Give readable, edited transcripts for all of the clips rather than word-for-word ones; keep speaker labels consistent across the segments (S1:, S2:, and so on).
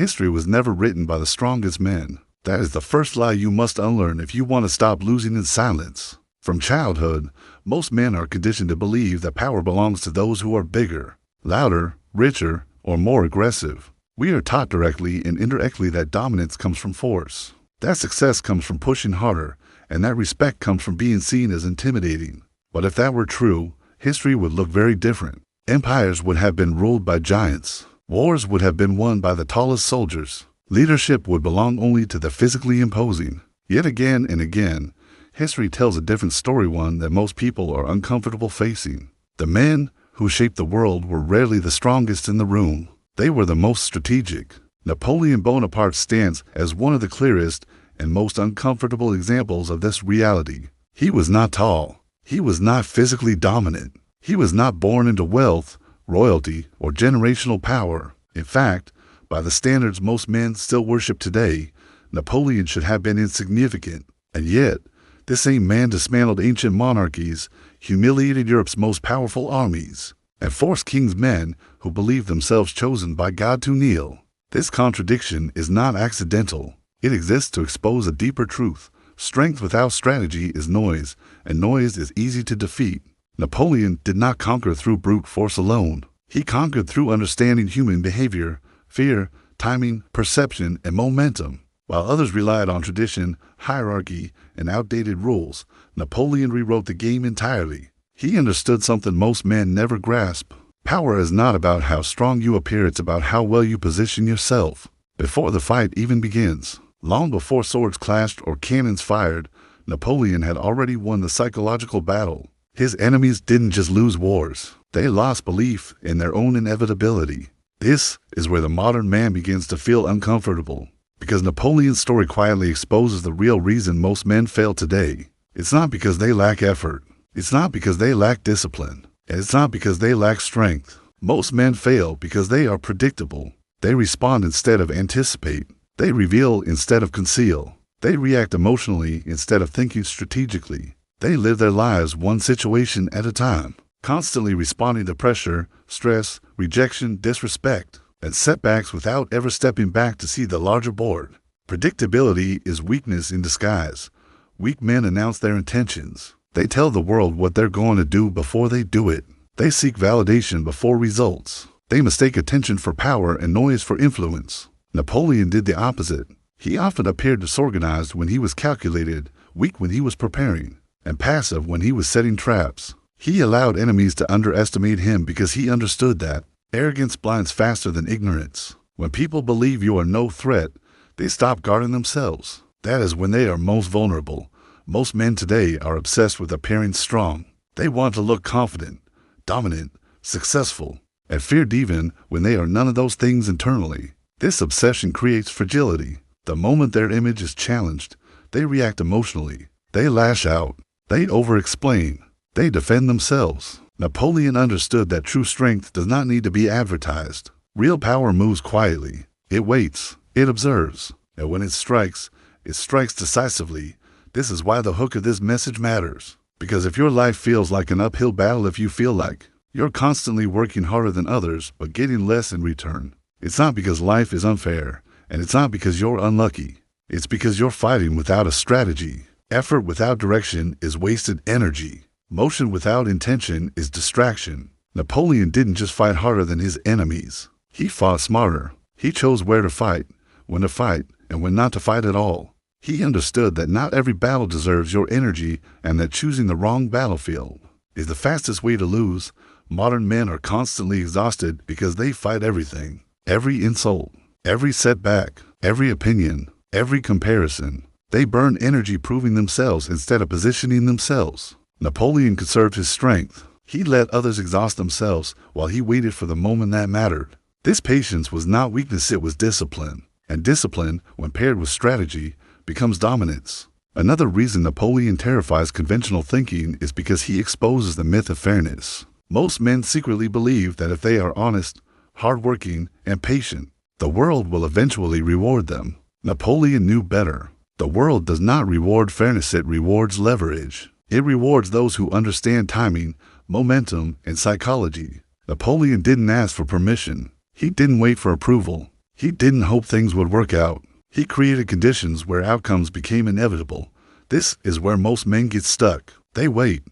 S1: History was never written by the strongest men. That is the first lie you must unlearn if you want to stop losing in silence. From childhood, most men are conditioned to believe that power belongs to those who are bigger, louder, richer, or more aggressive. We are taught directly and indirectly that dominance comes from force, that success comes from pushing harder, and that respect comes from being seen as intimidating. But if that were true, history would look very different. Empires would have been ruled by giants. Wars would have been won by the tallest soldiers. Leadership would belong only to the physically imposing. Yet again and again, history tells a different story, one that most people are uncomfortable facing. The men who shaped the world were rarely the strongest in the room. They were the most strategic. Napoleon Bonaparte stands as one of the clearest and most uncomfortable examples of this reality. He was not tall. He was not physically dominant. He was not born into wealth, royalty, or generational power. In fact, by the standards most men still worship today, Napoleon should have been insignificant. And yet, this same man dismantled ancient monarchies, humiliated Europe's most powerful armies, and forced kings' men who believed themselves chosen by God to kneel. This contradiction is not accidental. It exists to expose a deeper truth. Strength without strategy is noise, and noise is easy to defeat. Napoleon did not conquer through brute force alone. He conquered through understanding human behavior, fear, timing, perception, and momentum. While others relied on tradition, hierarchy, and outdated rules, Napoleon rewrote the game entirely. He understood something most men never grasp. Power is not about how strong you appear, it's about how well you position yourself. Before the fight even begins, long before swords clashed or cannons fired, Napoleon had already won the psychological battle. His enemies didn't just lose wars, they lost belief in their own inevitability. This is where the modern man begins to feel uncomfortable, because Napoleon's story quietly exposes the real reason most men fail today. It's not because they lack effort, it's not because they lack discipline, and it's not because they lack strength. Most men fail because they are predictable. They respond instead of anticipate. They reveal instead of conceal. They react emotionally instead of thinking strategically. They live their lives one situation at a time, constantly responding to pressure, stress, rejection, disrespect, and setbacks without ever stepping back to see the larger board. Predictability is weakness in disguise. Weak men announce their intentions. They tell the world what they're going to do before they do it. They seek validation before results. They mistake attention for power and noise for influence. Napoleon did the opposite. He often appeared disorganized when he was calculated, weak when he was preparing, and passive when he was setting traps. He allowed enemies to underestimate him because he understood that arrogance blinds faster than ignorance. When people believe you are no threat, they stop guarding themselves. That is when they are most vulnerable. Most men today are obsessed with appearing strong. They want to look confident, dominant, successful, and feared even when they are none of those things internally. This obsession creates fragility. The moment their image is challenged, they react emotionally. They lash out. They over-explain. They defend themselves. Napoleon understood that true strength does not need to be advertised. Real power moves quietly. It waits. It observes. And when it strikes decisively. This is why the hook of this message matters. Because if your life feels like an uphill battle, if you feel like you're constantly working harder than others but getting less in return, it's not because life is unfair, and it's not because you're unlucky. It's because you're fighting without a strategy. Effort without direction is wasted energy. Motion without intention is distraction. Napoleon didn't just fight harder than his enemies. He fought smarter. He chose where to fight, when to fight, and when not to fight at all. He understood that not every battle deserves your energy and that choosing the wrong battlefield is the fastest way to lose. Modern men are constantly exhausted because they fight everything. Every insult, every setback, every opinion, every comparison. They burn energy proving themselves instead of positioning themselves. Napoleon conserved his strength. He let others exhaust themselves while he waited for the moment that mattered. This patience was not weakness, it was discipline. And discipline, when paired with strategy, becomes dominance. Another reason Napoleon terrifies conventional thinking is because he exposes the myth of fairness. Most men secretly believe that if they are honest, hardworking, and patient, the world will eventually reward them. Napoleon knew better. The world does not reward fairness, it rewards leverage. It rewards those who understand timing, momentum, and psychology. Napoleon didn't ask for permission. He didn't wait for approval. He didn't hope things would work out. He created conditions where outcomes became inevitable. This is where most men get stuck. They wait.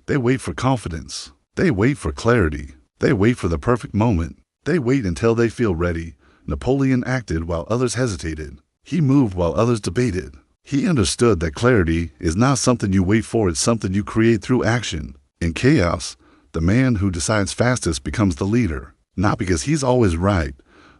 S1: They wait for confidence. They wait for clarity. They wait for the perfect moment. They wait until they feel ready. Napoleon acted while others hesitated. He moved while others debated. He understood that clarity is not something you wait for, it's something you create through action. In chaos, the man who decides fastest becomes the leader, not because he's always right,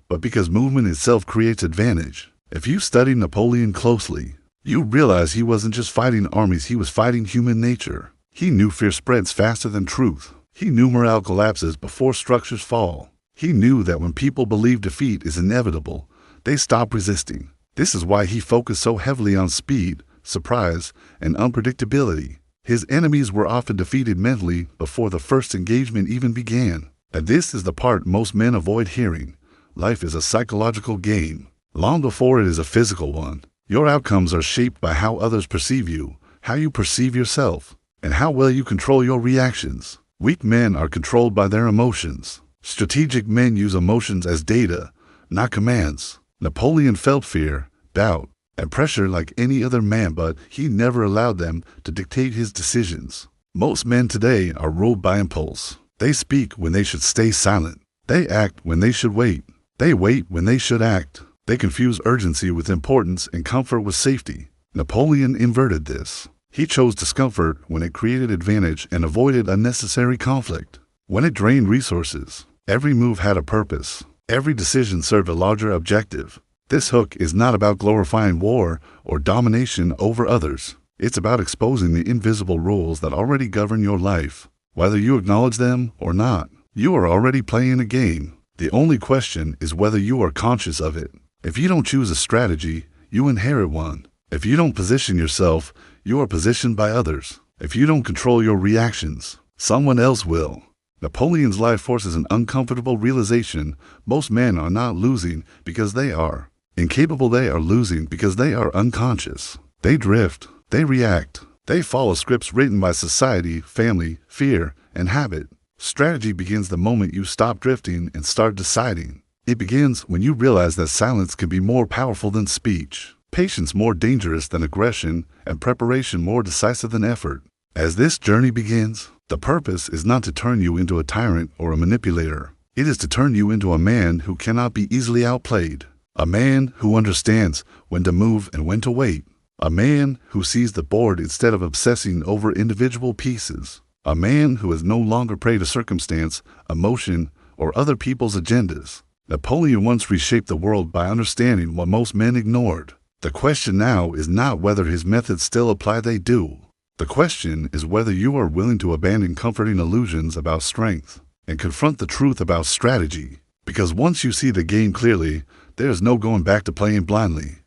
S1: but because movement itself creates advantage. If you study Napoleon closely, you realize he wasn't just fighting armies, he was fighting human nature. He knew fear spreads faster than truth. He knew morale collapses before structures fall. He knew that when people believe defeat is inevitable, they stop resisting. This is why he focused so heavily on speed, surprise, and unpredictability. His enemies were often defeated mentally before the first engagement even began. And this is the part most men avoid hearing. Life is a psychological game, long before it is a physical one. Your outcomes are shaped by how others perceive you, how you perceive yourself, and how well you control your reactions. Weak men are controlled by their emotions. Strategic men use emotions as data, not commands. Napoleon felt fear, doubt, and pressure like any other man, but he never allowed them to dictate his decisions. Most men today are ruled by impulse. They speak when they should stay silent. They act when they should wait. They wait when they should act. They confuse urgency with importance and comfort with safety. Napoleon inverted this. He chose discomfort when it created advantage and avoided unnecessary conflict. When it drained resources, every move had a purpose. Every decision served a larger objective. This hook is not about glorifying war or domination over others. It's about exposing the invisible rules that already govern your life. Whether you acknowledge them or not, you are already playing a game. The only question is whether you are conscious of it. If you don't choose a strategy, you inherit one. If you don't position yourself, you are positioned by others. If you don't control your reactions, someone else will. Napoleon's life forces an uncomfortable realization: most men are not losing because they are incapable, they are losing because they are unconscious. They drift, they react, they follow scripts written by society, family, fear, and habit. Strategy begins the moment you stop drifting and start deciding. It begins when you realize that silence can be more powerful than speech, patience more dangerous than aggression, and preparation more decisive than effort. As this journey begins, the purpose is not to turn you into a tyrant or a manipulator. It is to turn you into a man who cannot be easily outplayed. A man who understands when to move and when to wait. A man who sees the board instead of obsessing over individual pieces. A man who is no longer prey to circumstance, emotion, or other people's agendas. Napoleon once reshaped the world by understanding what most men ignored. The question now is not whether his methods still apply, they do. The question is whether you are willing to abandon comforting illusions about strength and confront the truth about strategy. Because once you see the game clearly, there is no going back to playing blindly.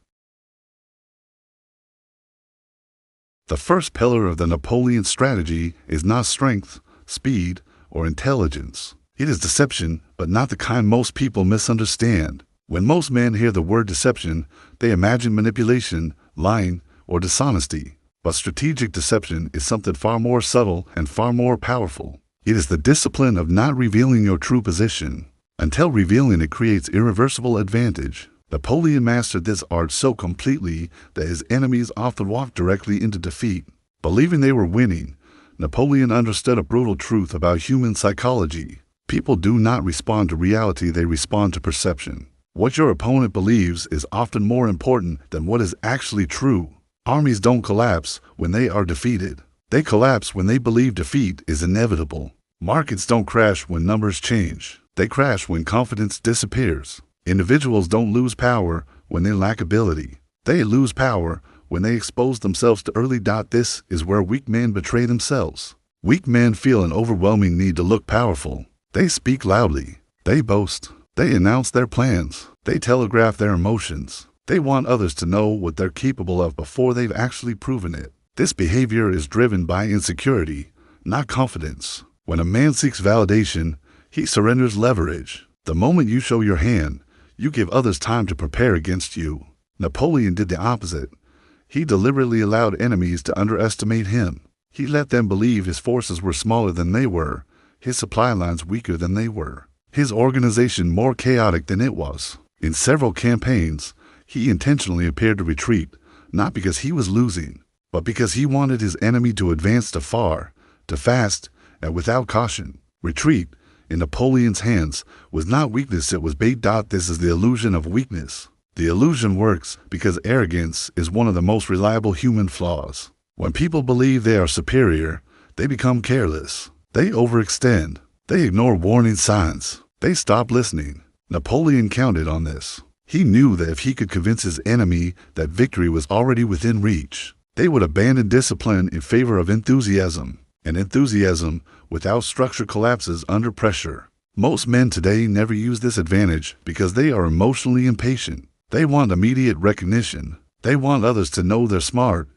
S1: The first pillar of the Napoleon strategy is not strength, speed, or intelligence. It is deception, but not the kind most people misunderstand. When most men hear the word deception, they imagine manipulation, lying, or dishonesty. But strategic deception is something far more subtle and far more powerful. It is the discipline of not revealing your true position. Until revealing it creates irreversible advantage. Napoleon mastered this art so completely that his enemies often walked directly into defeat. Believing they were winning, Napoleon understood a brutal truth about human psychology. People do not respond to reality, they respond to perception. What your opponent believes is often more important than what is actually true. Armies don't collapse when they are defeated. They collapse when they believe defeat is inevitable. Markets don't crash when numbers change. They crash when confidence disappears. Individuals don't lose power when they lack ability. They lose power when they expose themselves to early. This is where weak men betray themselves. Weak men feel an overwhelming need to look powerful. They speak loudly. They boast. They announce their plans. They telegraph their emotions. They want others to know what they're capable of before they've actually proven it. This behavior is driven by insecurity, not confidence. When a man seeks validation, he surrenders leverage. The moment you show your hand, you give others time to prepare against you. Napoleon did the opposite. He deliberately allowed enemies to underestimate him. He let them believe his forces were smaller than they were, his supply lines weaker than they were, his organization more chaotic than it was. In several campaigns, he intentionally appeared to retreat, not because he was losing, but because he wanted his enemy to advance too far, too fast, and without caution. Retreat, in Napoleon's hands, was not weakness, it was bait. This is the illusion of weakness. The illusion works because arrogance is one of the most reliable human flaws. When people believe they are superior, they become careless. They overextend. They ignore warning signs. They stop listening. Napoleon counted on this. He knew that if he could convince his enemy that victory was already within reach, they would abandon discipline in favor of enthusiasm. And enthusiasm without structure collapses under pressure. Most men today never use this advantage because they are emotionally impatient. They want immediate recognition. They want others to know they're smart,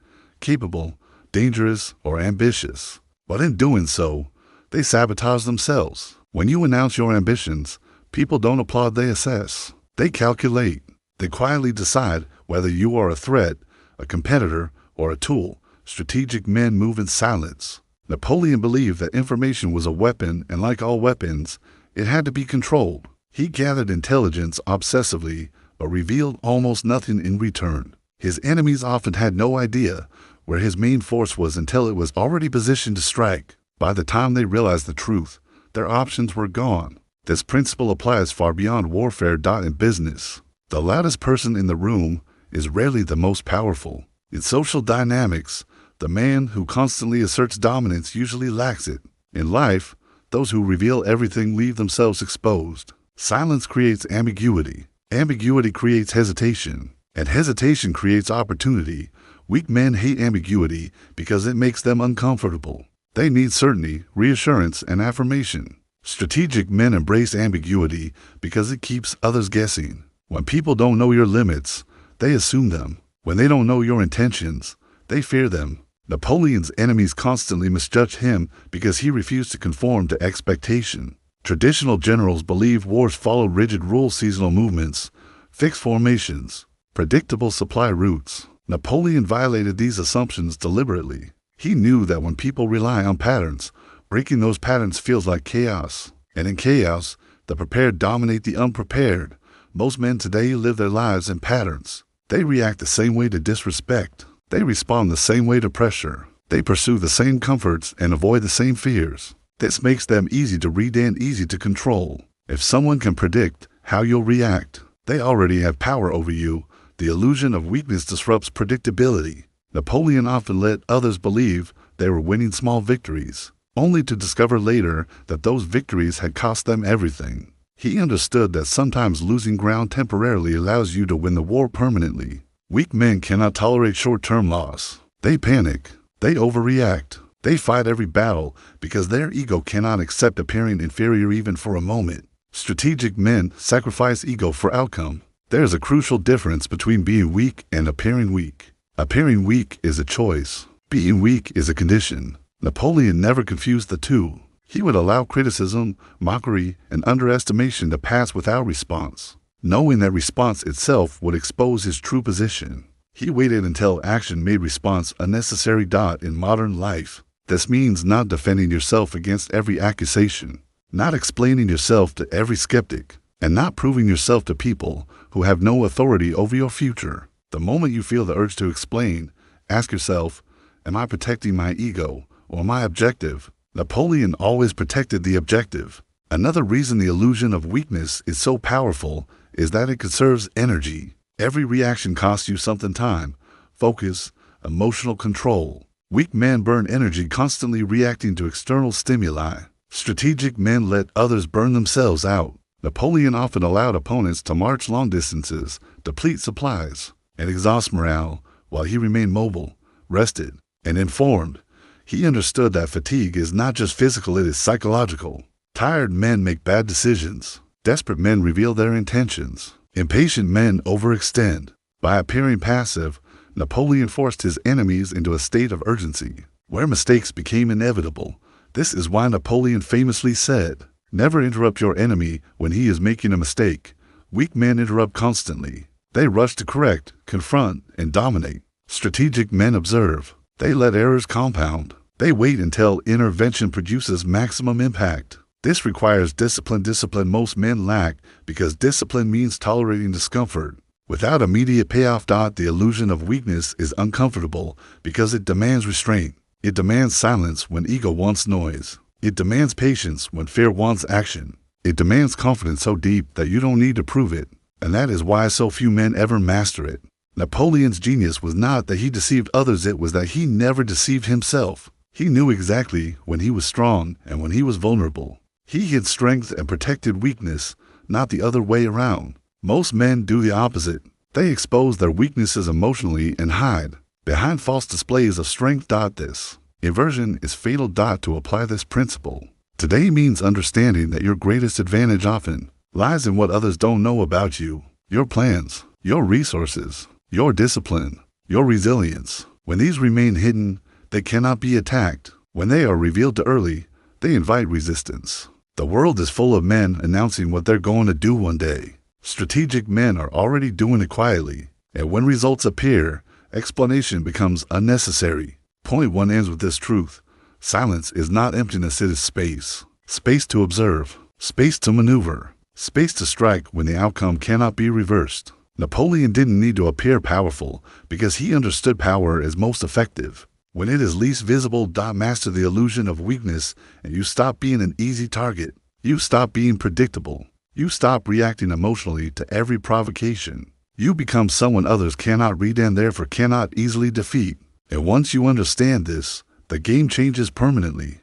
S1: capable, dangerous, or ambitious. But in doing so, they sabotage themselves. When you announce your ambitions, people don't applaud, they assess. They calculate. They quietly decide whether you are a threat, a competitor, or a tool. Strategic men move in silence. Napoleon believed that information was a weapon, and like all weapons, it had to be controlled. He gathered intelligence obsessively, but revealed almost nothing in return. His enemies often had no idea where his main force was until it was already positioned to strike. By the time they realized the truth, their options were gone. This principle applies far beyond warfare. In business, the loudest person in the room is rarely the most powerful. In social dynamics, the man who constantly asserts dominance usually lacks it. In life, those who reveal everything leave themselves exposed. Silence creates ambiguity. Ambiguity creates hesitation. And hesitation creates opportunity. Weak men hate ambiguity because it makes them uncomfortable. They need certainty, reassurance, and affirmation. Strategic men embrace ambiguity because it keeps others guessing. When people don't know your limits, they assume them. When they don't know your intentions, they fear them. Napoleon's enemies constantly misjudged him because he refused to conform to expectation. Traditional generals believe wars follow rigid rules, seasonal movements, fixed formations, predictable supply routes. Napoleon violated these assumptions deliberately. He knew that when people rely on patterns, breaking those patterns feels like chaos. And in chaos, the prepared dominate the unprepared. Most men today live their lives in patterns. They react the same way to disrespect. They respond the same way to pressure. They pursue the same comforts and avoid the same fears. This makes them easy to read and easy to control. If someone can predict how you'll react, they already have power over you. The illusion of weakness disrupts predictability. Napoleon often let others believe they were winning small victories, only to discover later that those victories had cost them everything. He understood that sometimes losing ground temporarily allows you to win the war permanently. Weak men cannot tolerate short-term loss. They panic. They overreact. They fight every battle because their ego cannot accept appearing inferior even for a moment. Strategic men sacrifice ego for outcome. There is a crucial difference between being weak and appearing weak. Appearing weak is a choice. Being weak is a condition. Napoleon never confused the two. He would allow criticism, mockery, and underestimation to pass without response, knowing that response itself would expose his true position. He waited until action made response a necessary. In modern life, this means not defending yourself against every accusation, not explaining yourself to every skeptic, and not proving yourself to people who have no authority over your future. The moment you feel the urge to explain, ask yourself, am I protecting my ego or my objective? Napoleon always protected the objective. Another reason the illusion of weakness is so powerful is that it conserves energy. Every reaction costs you something: time, focus, emotional control. Weak men burn energy constantly reacting to external stimuli. Strategic men let others burn themselves out. Napoleon often allowed opponents to march long distances, deplete supplies, and exhaust morale while he remained mobile, rested, and informed. He understood that fatigue is not just physical, it is psychological. Tired men make bad decisions. Desperate men reveal their intentions. Impatient men overextend. By appearing passive, Napoleon forced his enemies into a state of urgency, where mistakes became inevitable. This is why Napoleon famously said, "Never interrupt your enemy when he is making a mistake." Weak men interrupt constantly. They rush to correct, confront, and dominate. Strategic men observe. They let errors compound. They wait until intervention produces maximum impact. This requires discipline most men lack because discipline means tolerating discomfort. Without immediate payoff. The illusion of weakness is uncomfortable because it demands restraint. It demands silence when ego wants noise. It demands patience when fear wants action. It demands confidence so deep that you don't need to prove it. And that is why so few men ever master it. Napoleon's genius was not that he deceived others, it was that he never deceived himself. He knew exactly when he was strong and when he was vulnerable. He hid strength and protected weakness, not the other way around. Most men do the opposite. They expose their weaknesses emotionally and hide behind false displays of strength. This inversion is fatal. To apply this principle today means understanding that your greatest advantage often lies in what others don't know about you, your plans, your resources, your discipline, your resilience. When these remain hidden, they cannot be attacked. When they are revealed too early, they invite resistance. The world is full of men announcing what they're going to do one day. Strategic men are already doing it quietly, and when results appear, explanation becomes unnecessary. Point 1 ends with this truth. Silence is not emptiness, it is space. Space to observe, space to maneuver, space to strike when the outcome cannot be reversed. Napoleon didn't need to appear powerful because he understood power is most effective when it is least visible. Master the illusion of weakness and you stop being an easy target. You stop being predictable. You stop reacting emotionally to every provocation. You become someone others cannot read and therefore cannot easily defeat. And once you understand this, the game changes permanently.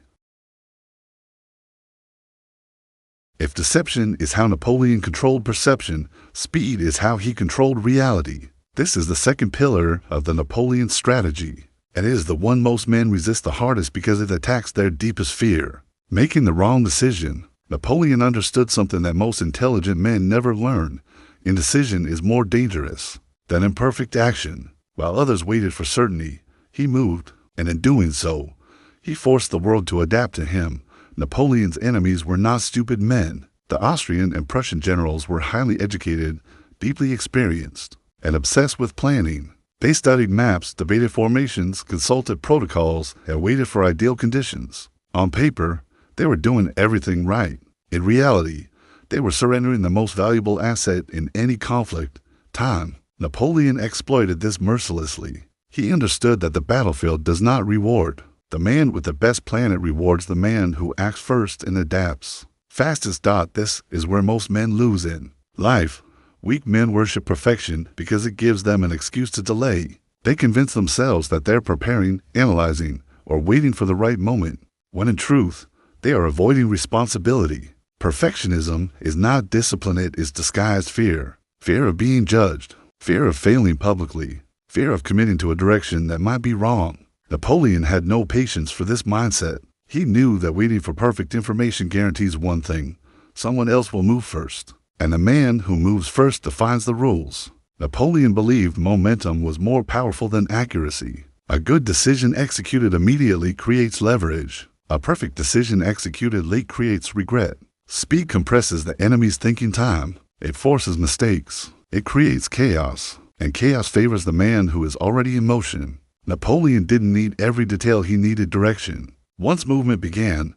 S1: If deception is how Napoleon controlled perception, speed is how he controlled reality. This is the second pillar of the Napoleon strategy, and it is the one most men resist the hardest because it attacks their deepest fear, making the wrong decision. Napoleon understood something that most intelligent men never learn. Indecision is more dangerous than imperfect action. While others waited for certainty, he moved, and in doing so, he forced the world to adapt to him. Napoleon's enemies were not stupid men. The Austrian and Prussian generals were highly educated, deeply experienced, and obsessed with planning. They studied maps, debated formations, consulted protocols, and waited for ideal conditions. On paper, they were doing everything right. In reality, they were surrendering the most valuable asset in any conflict, time. Napoleon exploited this mercilessly. He understood that the battlefield does not reward the man with the best plan, it rewards the man who acts first and adapts fastest. This is where most men lose in life. Weak men worship perfection because it gives them an excuse to delay. They convince themselves that they're preparing, analyzing, or waiting for the right moment, when in truth, they are avoiding responsibility. Perfectionism is not discipline, it is disguised fear. Fear of being judged, fear of failing publicly, fear of committing to a direction that might be wrong. Napoleon had no patience for this mindset. He knew that waiting for perfect information guarantees one thing: someone else will move first. And the man who moves first defines the rules. Napoleon believed momentum was more powerful than accuracy. A good decision executed immediately creates leverage. A perfect decision executed late creates regret. Speed compresses the enemy's thinking time. It forces mistakes. It creates chaos. And chaos favors the man who is already in motion. Napoleon didn't need every detail, he needed direction. Once movement began,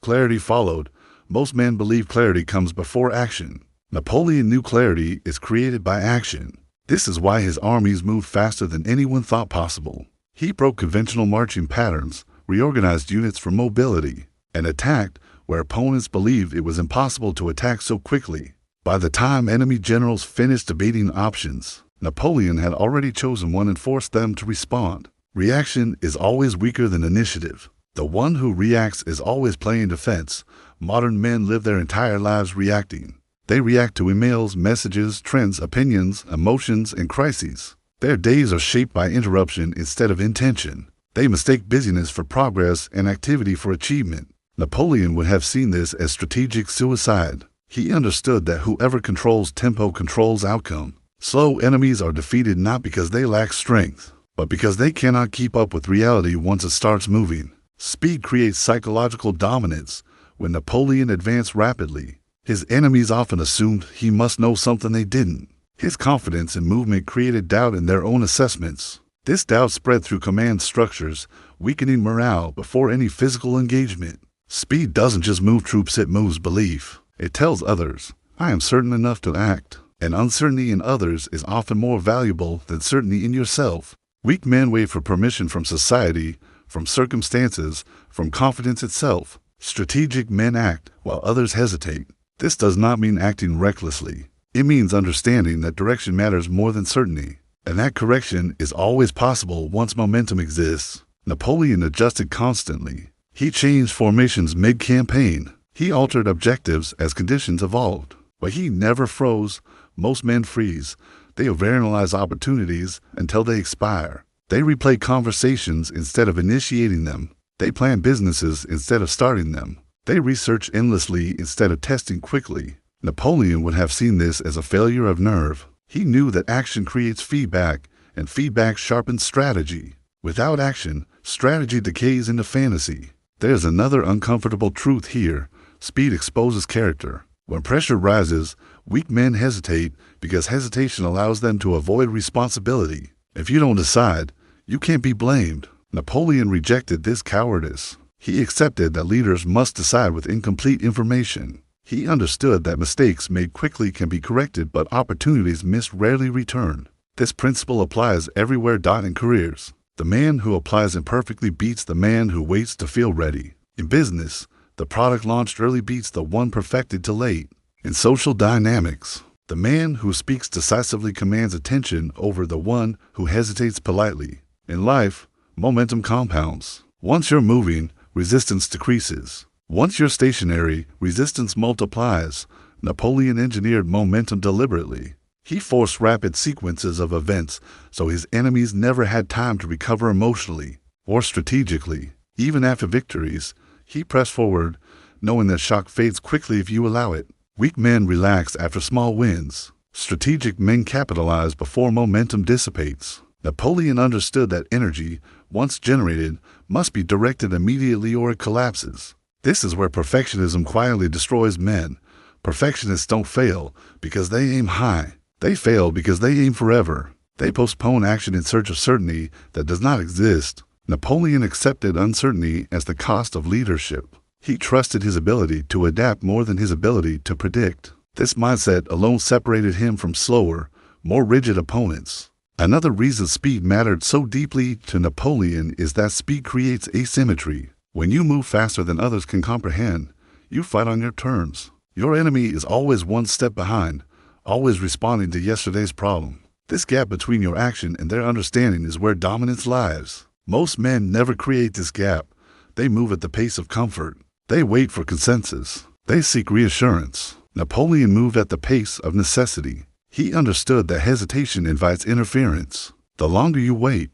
S1: clarity followed. Most men believe clarity comes before action. Napoleon knew clarity is created by action. This is why his armies moved faster than anyone thought possible. He broke conventional marching patterns, reorganized units for mobility, and attacked where opponents believed it was impossible to attack so quickly. By the time enemy generals finished debating options, Napoleon had already chosen one and forced them to respond. Reaction is always weaker than initiative. The one who reacts is always playing defense. Modern men live their entire lives reacting. They react to emails, messages, trends, opinions, emotions, and crises. Their days are shaped by interruption instead of intention. They mistake busyness for progress and activity for achievement. Napoleon would have seen this as strategic suicide. He understood that whoever controls tempo controls outcome. Slow enemies are defeated not because they lack strength, but because they cannot keep up with reality once it starts moving. Speed creates psychological dominance. When Napoleon advanced rapidly, his enemies often assumed he must know something they didn't. His confidence in movement created doubt in their own assessments. This doubt spread through command structures, weakening morale before any physical engagement. Speed doesn't just move troops, it moves belief. It tells others, I am certain enough to act. And uncertainty in others is often more valuable than certainty in yourself. Weak men wait for permission from society, from circumstances, from confidence itself. Strategic men act while others hesitate. This does not mean acting recklessly. It means understanding that direction matters more than certainty, and that correction is always possible once momentum exists. Napoleon adjusted constantly. He changed formations mid-campaign. He altered objectives as conditions evolved. But he never froze. Most men freeze. They overanalyze opportunities until they expire. They replay conversations instead of initiating them. They plan businesses instead of starting them. They research endlessly instead of testing quickly. Napoleon would have seen this as a failure of nerve. He knew that action creates feedback, and feedback sharpens strategy. Without action, strategy decays into fantasy. There's another uncomfortable truth here. Speed exposes character. When pressure rises, weak men hesitate because hesitation allows them to avoid responsibility. If you don't decide, you can't be blamed. Napoleon rejected this cowardice. He accepted that leaders must decide with incomplete information. He understood that mistakes made quickly can be corrected, but opportunities missed rarely return. This principle applies everywhere. In careers, the man who applies imperfectly beats the man who waits to feel ready. In business, the product launched early beats the one perfected too late. In social dynamics, the man who speaks decisively commands attention over the one who hesitates politely. In life, momentum compounds. Once you're moving, resistance decreases. Once you're stationary, resistance multiplies. Napoleon engineered momentum deliberately. He forced rapid sequences of events so his enemies never had time to recover emotionally or strategically. Even after victories, he pressed forward, knowing that shock fades quickly if you allow it. Weak men relax after small wins. Strategic men capitalize before momentum dissipates. Napoleon understood that energy, once generated, must be directed immediately or it collapses. This is where perfectionism quietly destroys men. Perfectionists don't fail because they aim high. They fail because they aim forever. They postpone action in search of certainty that does not exist. Napoleon accepted uncertainty as the cost of leadership. He trusted his ability to adapt more than his ability to predict. This mindset alone separated him from slower, more rigid opponents. Another reason speed mattered so deeply to Napoleon is that speed creates asymmetry. When you move faster than others can comprehend, you fight on your terms. Your enemy is always one step behind, always responding to yesterday's problem. This gap between your action and their understanding is where dominance lies. Most men never create this gap. They move at the pace of comfort. They wait for consensus. They seek reassurance. Napoleon moved at the pace of necessity. He understood that hesitation invites interference. The longer you wait,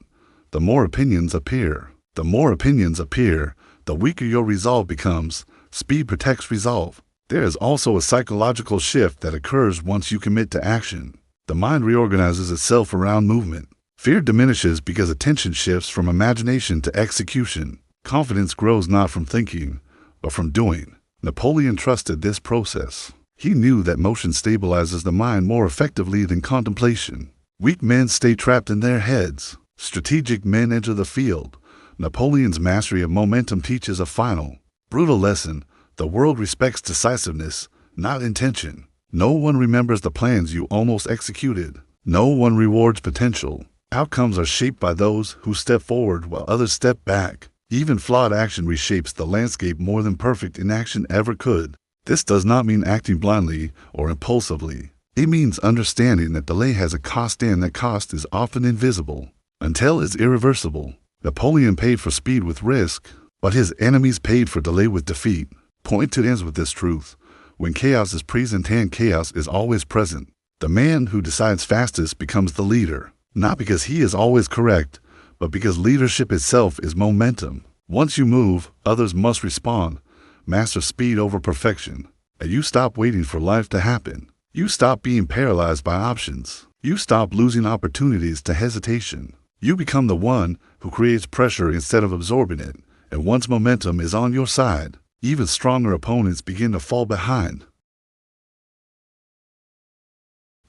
S1: the more opinions appear. The more opinions appear, the weaker your resolve becomes. Speed protects resolve. There is also a psychological shift that occurs once you commit to action. The mind reorganizes itself around movement. Fear diminishes because attention shifts from imagination to execution. Confidence grows not from thinking, but from doing. Napoleon trusted this process. He knew that motion stabilizes the mind more effectively than contemplation. Weak men stay trapped in their heads. Strategic men enter the field. Napoleon's mastery of momentum teaches a final, brutal lesson. The world respects decisiveness, not intention. No one remembers the plans you almost executed. No one rewards potential. Outcomes are shaped by those who step forward while others step back. Even flawed action reshapes the landscape more than perfect inaction ever could. This does not mean acting blindly or impulsively. It means understanding that delay has a cost and that cost is often invisible until it's irreversible. Napoleon paid for speed with risk, but his enemies paid for delay with defeat. Point 2 ends with this truth. When chaos is present and chaos is always present, the man who decides fastest becomes the leader. Not because he is always correct, but because leadership itself is momentum. Once you move, others must respond. Master speed over perfection. And you stop waiting for life to happen. You stop being paralyzed by options. You stop losing opportunities to hesitation. You become the one who creates pressure instead of absorbing it. And once momentum is on your side, even stronger opponents begin to fall behind.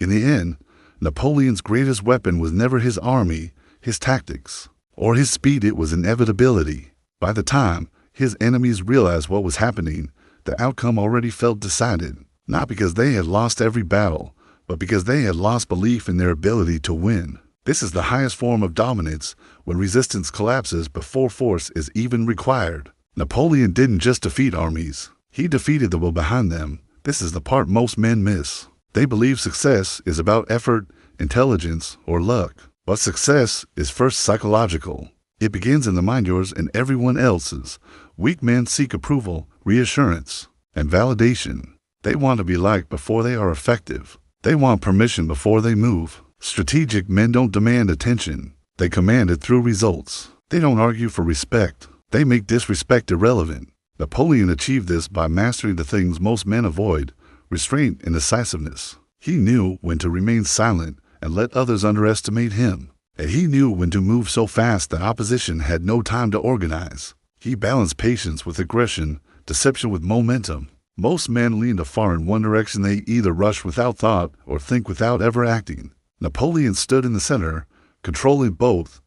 S1: In the end, Napoleon's greatest weapon was never his army, his tactics, or his speed. It was inevitability. By the time His enemies realized what was happening. The outcome already felt decided, not because they had lost every battle, but because they had lost belief in their ability to win. This is the highest form of dominance, when resistance collapses before force is even required. Napoleon didn't just defeat armies. He defeated the will behind them. This is the part most men miss. They believe success is about effort, intelligence, or luck. But success is first psychological. It begins in the mind, yours and everyone else's. Weak men seek approval, reassurance, and validation. They want to be liked before they are effective. They want permission before they move. Strategic men don't demand attention. They command it through results. They don't argue for respect. They make disrespect irrelevant. Napoleon achieved this by mastering the things most men avoid: restraint and decisiveness. He knew when to remain silent and let others underestimate him. And he knew when to move so fast that opposition had no time to organize. He balanced patience with aggression, deception with momentum. Most men lean too far in one direction. They either rush without thought or think without ever acting. Napoleon stood in the center, controlling both.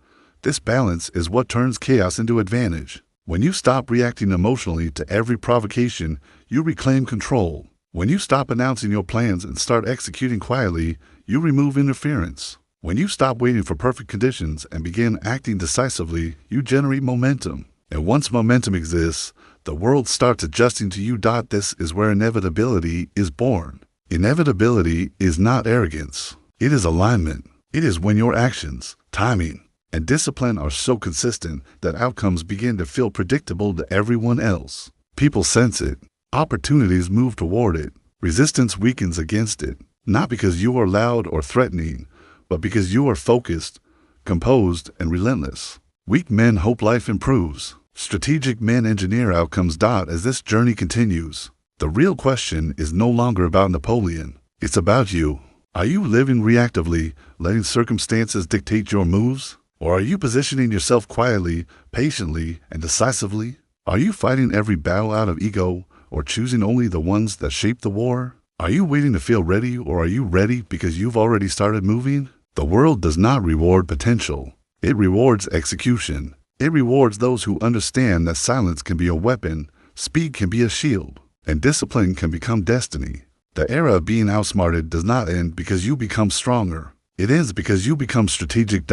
S1: This balance is what turns chaos into advantage. When you stop reacting emotionally to every provocation, you reclaim control. When you stop announcing your plans and start executing quietly, you remove interference. When you stop waiting for perfect conditions and begin acting decisively, you generate momentum. And once momentum exists, the world starts adjusting to you. This is where inevitability is born. Inevitability is not arrogance. It is alignment. It is when your actions, timing, and discipline are so consistent that outcomes begin to feel predictable to everyone else. People sense it. Opportunities move toward it. Resistance weakens against it. Not because you are loud or threatening, but because you are focused, composed, and relentless. Weak men hope life improves. Strategic men engineer outcomes. As this journey continues, the real question is no longer about Napoleon. It's about you. Are you living reactively, letting circumstances dictate your moves? Or are you positioning yourself quietly, patiently, and decisively? Are you fighting every battle out of ego, or choosing only the ones that shape the war? Are you waiting to feel ready, or are you ready because you've already started moving? The world does not reward potential. It rewards execution. It rewards those who understand that silence can be a weapon, speed can be a shield, and discipline can become destiny. The era of being outsmarted does not end because you become stronger. It ends because you become strategic.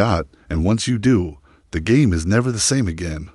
S1: And once you do, the game is never the same again.